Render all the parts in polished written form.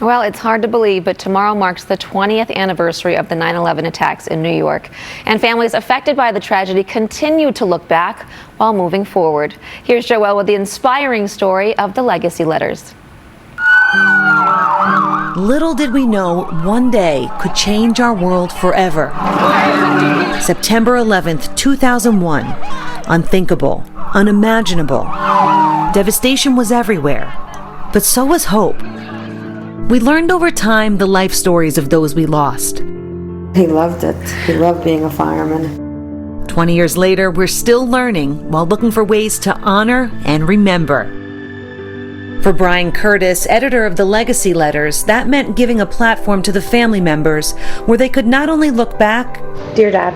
Well, it's hard to believe, but tomorrow marks the 20th anniversary of the 9/11 attacks in New York. And families affected by the tragedy continue to look back while moving forward. Here's Joelle with the inspiring story of the legacy letters. Little did we know one day could change our world forever. September 11th, 2001. Unthinkable, unimaginable. Devastation was everywhere, but so was hope. We learned over time the life stories of those we lost. He loved it. He loved being a fireman. 20 years later, we're still learning while looking for ways to honor and remember. For Brian Curtis, editor of the Legacy Letters, that meant giving a platform to the family members where they could not only look back, Dear Dad,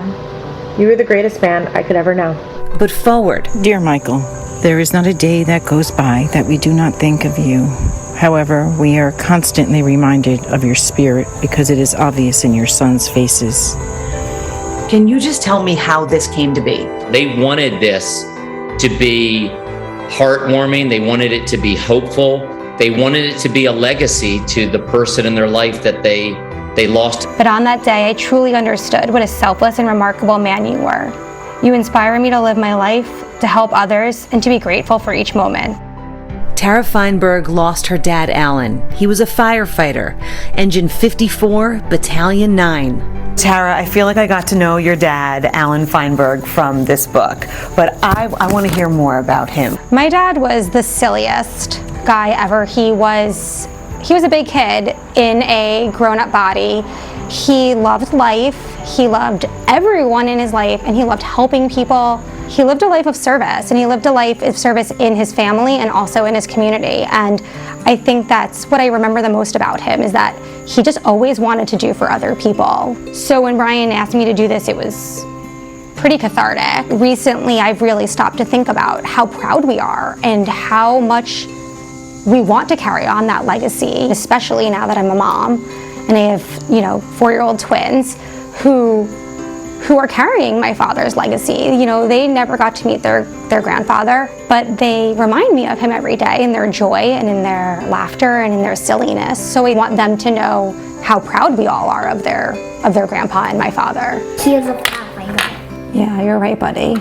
you were the greatest man I could ever know. but forward. Dear Michael, there is not a day that goes by that we do not think of you. However, we are constantly reminded of your spirit because it is obvious in your sons' faces. Can you just tell me how this came to be? They wanted this to be heartwarming. They wanted it to be hopeful. They wanted it to be a legacy to the person in their life that they lost. But on that day, I truly understood what a selfless and remarkable man you were. You inspire me to live my life, to help others, and to be grateful for each moment. Tara Feinberg lost her dad, Alan. He was a firefighter, Engine 54, Battalion 9. Tara, I feel like I got to know your dad, Alan Feinberg, from this book, but I want to hear more about him. My dad was the silliest guy ever. He was a big kid in a grown-up body. He loved life. He loved everyone in his life, and he loved helping people. He lived a life of service, and he lived a life of service in his family and also in his community. And I think that's what I remember the most about him, is that he just always wanted to do for other people. So when Brian asked me to do this, it was pretty cathartic. Recently, I've really stopped to think about how proud we are and how much we want to carry on that legacy, especially now that I'm a mom and I have, 4-year-old twins who are carrying my father's legacy. They never got to meet their grandfather, but they remind me of him every day in their joy and in their laughter and in their silliness. So I want them to know how proud we all are of their grandpa and my father. He is a firefighter. Yeah, you're right, buddy.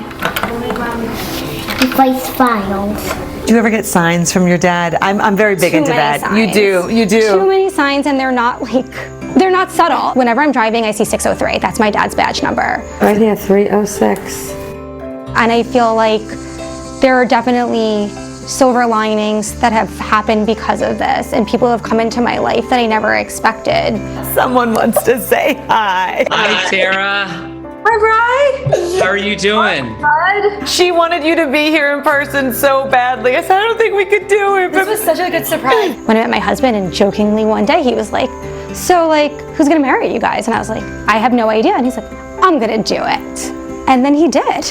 He fights fires. Do you ever get signs from your dad? I'm very big into that. Signs. You do. Too many signs, and they're not subtle. Whenever I'm driving, I see 603. That's my dad's badge number. Right here, 306. And I feel like there are definitely silver linings that have happened because of this, and people have come into my life that I never expected. Someone wants to say hi. Hi, Tara. Hi, Bri. How are you doing? Good. She wanted you to be here in person so badly. I said, I don't think we could do it. This was such a good surprise. When I met my husband, and jokingly one day he was like, so who's gonna marry you guys? And I was like, I have no idea. And he's like, I'm gonna do it. And then he did.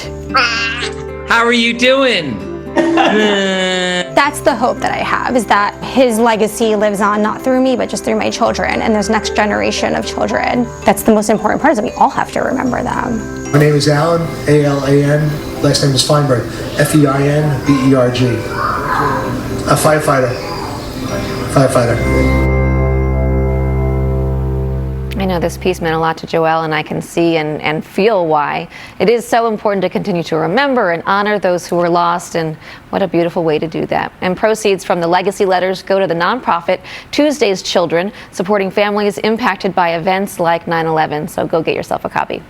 How are you doing? That's the hope that I have, is that his legacy lives on, not through me, but just through my children, and there's next generation of children. That's the most important part, is that we all have to remember them. My name is Alan, A-L-A-N. Last name is Feinberg, F-E-I-N-B-E-R-G. A firefighter. I know this piece meant a lot to Joelle, and I can see and feel why. It is so important to continue to remember and honor those who were lost, and what a beautiful way to do that. And proceeds from the legacy letters go to the nonprofit Tuesday's Children, supporting families impacted by events like 9/11. So go get yourself a copy.